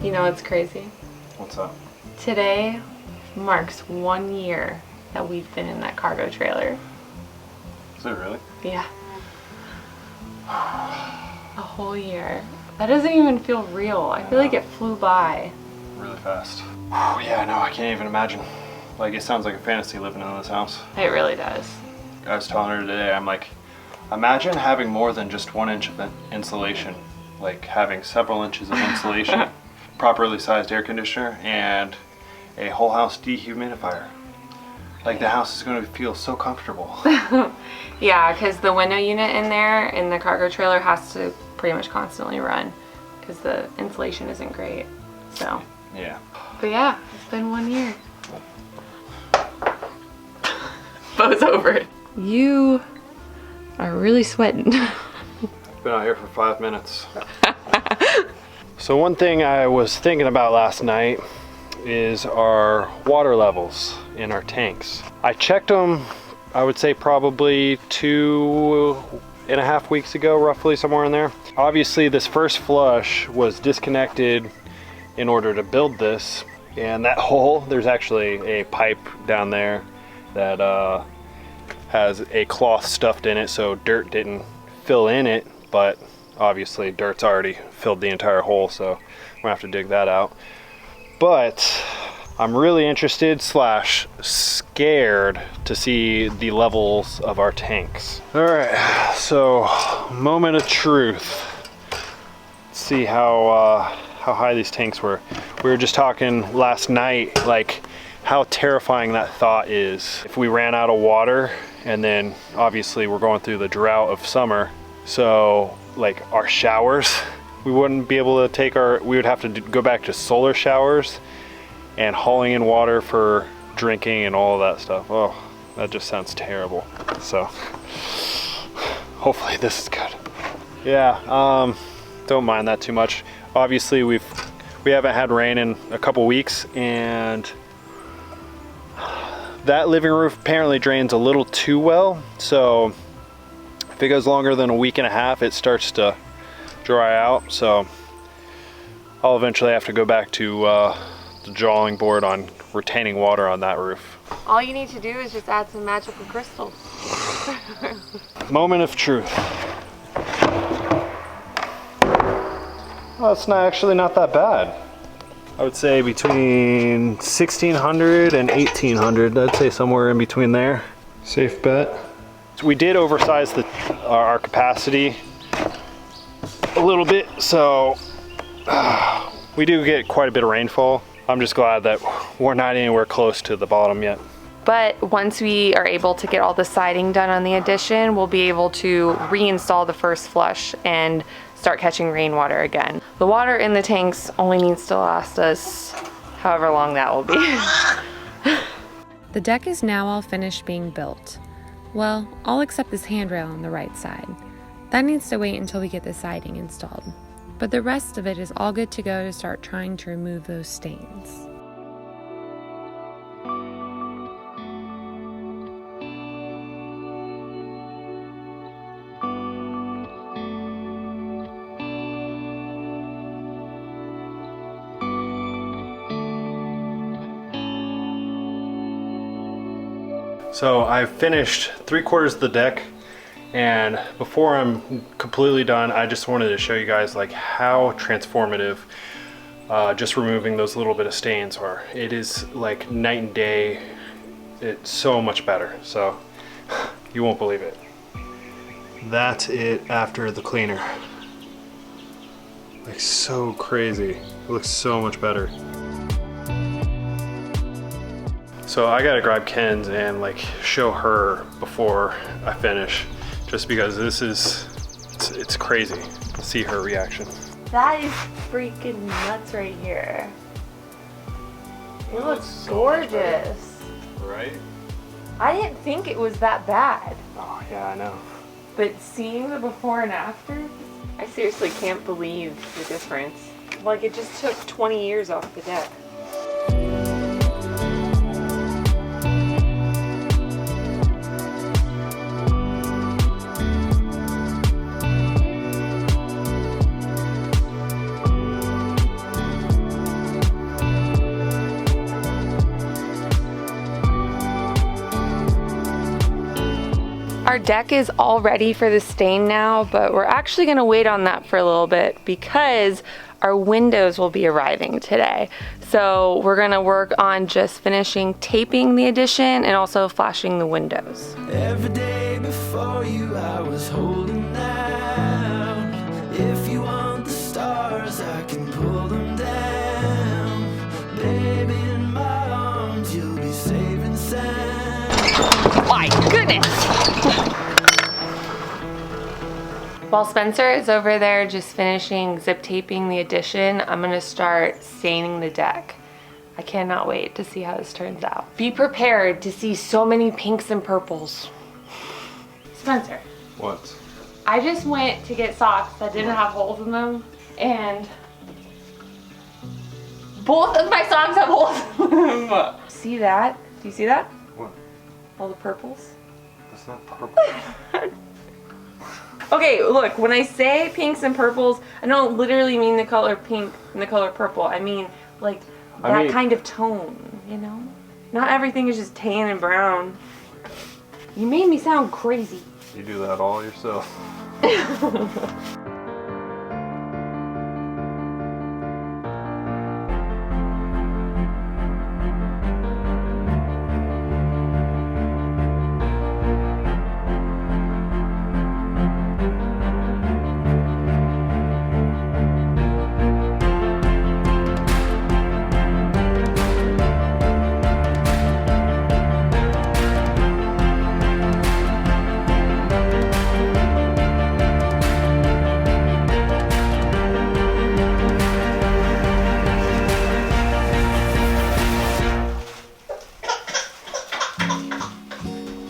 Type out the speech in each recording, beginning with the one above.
You know what's crazy? What's up? Today marks 1 year that we've been in that cargo trailer. Is it really? Yeah. A whole year. That doesn't even feel real. I feel like it flew by. Really fast. Yeah, no, I can't even imagine. Like, it sounds like a fantasy living in this house. It really does. I was telling her today, I'm like, imagine having more than just 1 inch of insulation. Like having several inches of insulation, properly sized air conditioner, and a whole house dehumidifier. Like, the house is going to feel so comfortable. Yeah, because the window unit in there in the cargo trailer has to pretty much constantly run because the insulation isn't great. So. Yeah. But yeah, it's been 1 year. Bo's over it. You are really sweating. I've been out here for 5 minutes. So one thing I was thinking about last night is our water levels in our tanks. I checked them, I would say probably 2.5 weeks ago, roughly somewhere in there. Obviously this first flush was disconnected in order to build this, and that hole, there's actually a pipe down there that has a cloth stuffed in it so dirt didn't fill in it, but obviously dirt's already filled the entire hole, so we're gonna have to dig that out. But I'm really interested / scared to see the levels of our tanks. All right, so moment of truth. Let's see how high these tanks were. We were just talking last night, like how terrifying that thought is. If we ran out of water, and then obviously we're going through the drought of summer, so like our showers, we wouldn't be able to take we would have to go back to solar showers and hauling in water for drinking and all of that stuff. Oh, that just sounds terrible. So hopefully this is good. Yeah, don't mind that too much. Obviously we haven't had rain in a couple weeks, and that living roof apparently drains a little too well, so if it goes longer than 1.5 weeks, it starts to dry out. So I'll eventually have to go back to the drawing board on retaining water on that roof. All you need to do is just add some magical crystals. Moment of truth. Well, it's actually not that bad. I would say between 1,600 and 1,800. I'd say somewhere in between there. Safe bet. So we did oversize our capacity a little bit, so we do get quite a bit of rainfall. I'm just glad that we're not anywhere close to the bottom yet. But once we are able to get all the siding done on the addition, we'll be able to reinstall the first flush and start catching rainwater again. The water in the tanks only needs to last us however long that will be. The deck is now all finished being built. Well, all except this handrail on the right side. That needs to wait until we get the siding installed. But the rest of it is all good to go to start trying to remove those stains. So I've finished 3/4 of the deck, and before I'm completely done, I just wanted to show you guys like how transformative just removing those little bit of stains are. It is like night and day. It's so much better, so you won't believe it. That's it after the cleaner. Like, so crazy. It looks so much better. So I gotta grab Ken's and like show her before I finish, just because it's crazy to see her reaction. That is freaking nuts right here. It looks gorgeous. Right? I didn't think it was that bad. Oh yeah, I know. But seeing the before and after, I seriously can't believe the difference. Like, it just took 20 years off the deck. Our deck is all ready for the stain now, but we're actually gonna wait on that for a little bit because our windows will be arriving today. So we're gonna work on just finishing taping the addition and also flashing the windows. Every day before you, I was holding out. If you want the stars, I can pull them down. Baby, in my arms, you'll be safe and sound. My goodness! While Spencer is over there just finishing zip taping the addition, I'm gonna start staining the deck. I cannot wait to see how this turns out. Be prepared to see so many pinks and purples. Spencer. What? I just went to get socks that didn't have holes in them, and both of my socks have holes in them. See that? Do you see that? What? All the purples? That's not purple. Okay, look, when I say pinks and purples, I don't literally mean the color pink and the color purple. I mean, like, that kind of tone, you know? Not everything is just tan and brown. You made me sound crazy. You do that all yourself.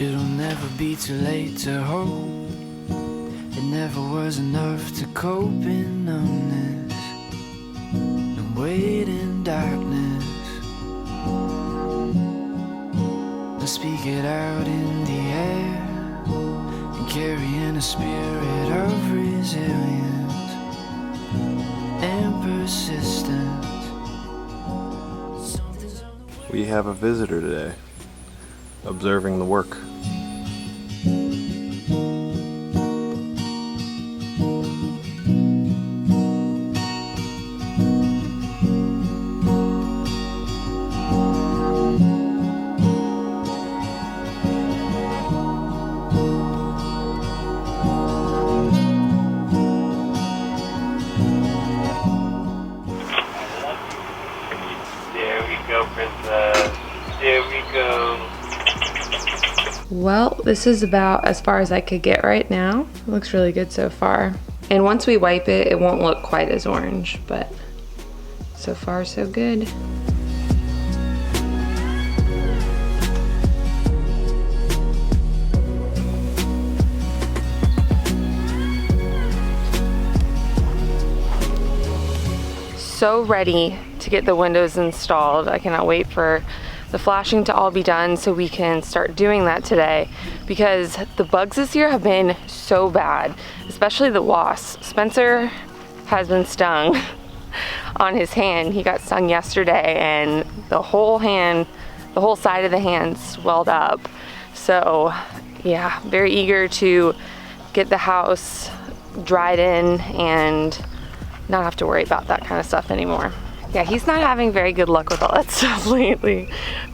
It'll never be too late to hope. It never was enough to cope in numbness and wait in darkness. Let's speak it out in the air and carrying a spirit of resilience and persistence. We have a visitor today, observing the work. There we go, princess. There we go. Well, this is about as far as I could get right now. It looks really good so far. And once we wipe it, it won't look quite as orange, but so far so good. So ready to get the windows installed. I cannot wait for the flashing to all be done so we can start doing that today, because the bugs this year have been so bad, especially the wasps. Spencer has been stung on his hand. He got stung yesterday and the whole hand, the whole side of the hand swelled up. So yeah, very eager to get the house dried in and not have to worry about that kind of stuff anymore. Yeah, he's not having very good luck with all that stuff lately.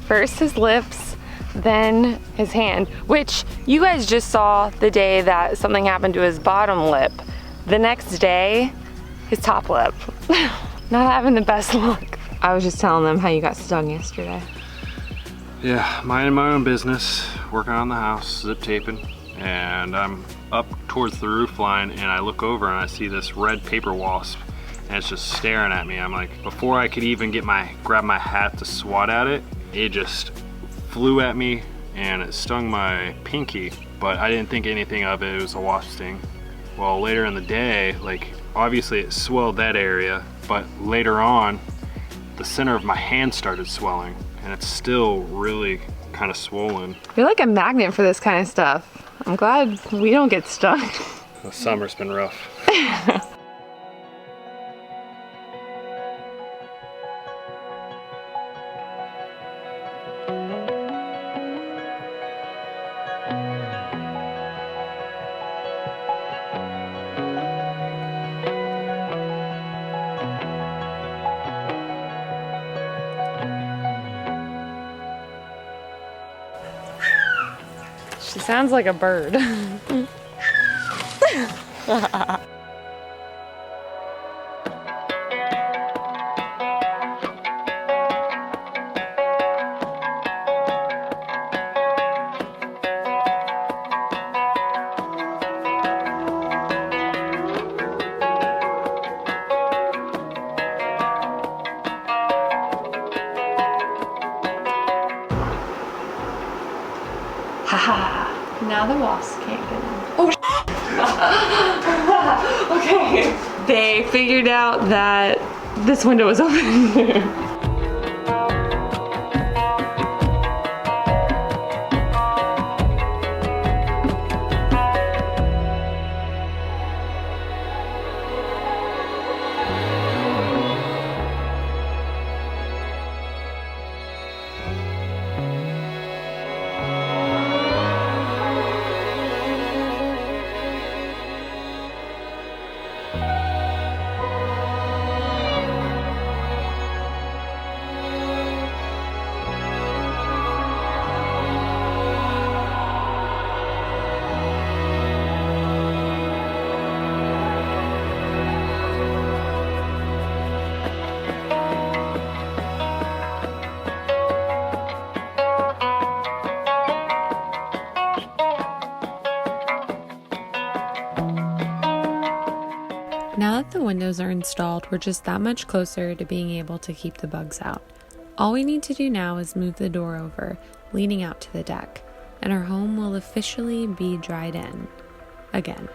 First his lips, then his hand, which you guys just saw the day that something happened to his bottom lip. The next day, his top lip. Not having the best luck. I was just telling them how you got stung yesterday. Yeah, minding my own business, working on the house, zip taping, and I'm up towards the roof line and I look over and I see this red paper wasp and it's just staring at me. I'm like, before I could even grab my hat to swat at it, it just flew at me and it stung my pinky, but I didn't think anything of it. It was a wasp sting. Well, later in the day, like obviously it swelled that area, but later on, the center of my hand started swelling and it's still really kind of swollen. You're like a magnet for this kind of stuff. I'm glad we don't get stung. The summer's been rough. She sounds like a bird. Haha, now the wasp can't get in. Oh, okay. They figured out that this window was open. Now that the windows are installed, we're just that much closer to being able to keep the bugs out. All we need to do now is move the door over, leading out to the deck, and our home will officially be dried in. Again.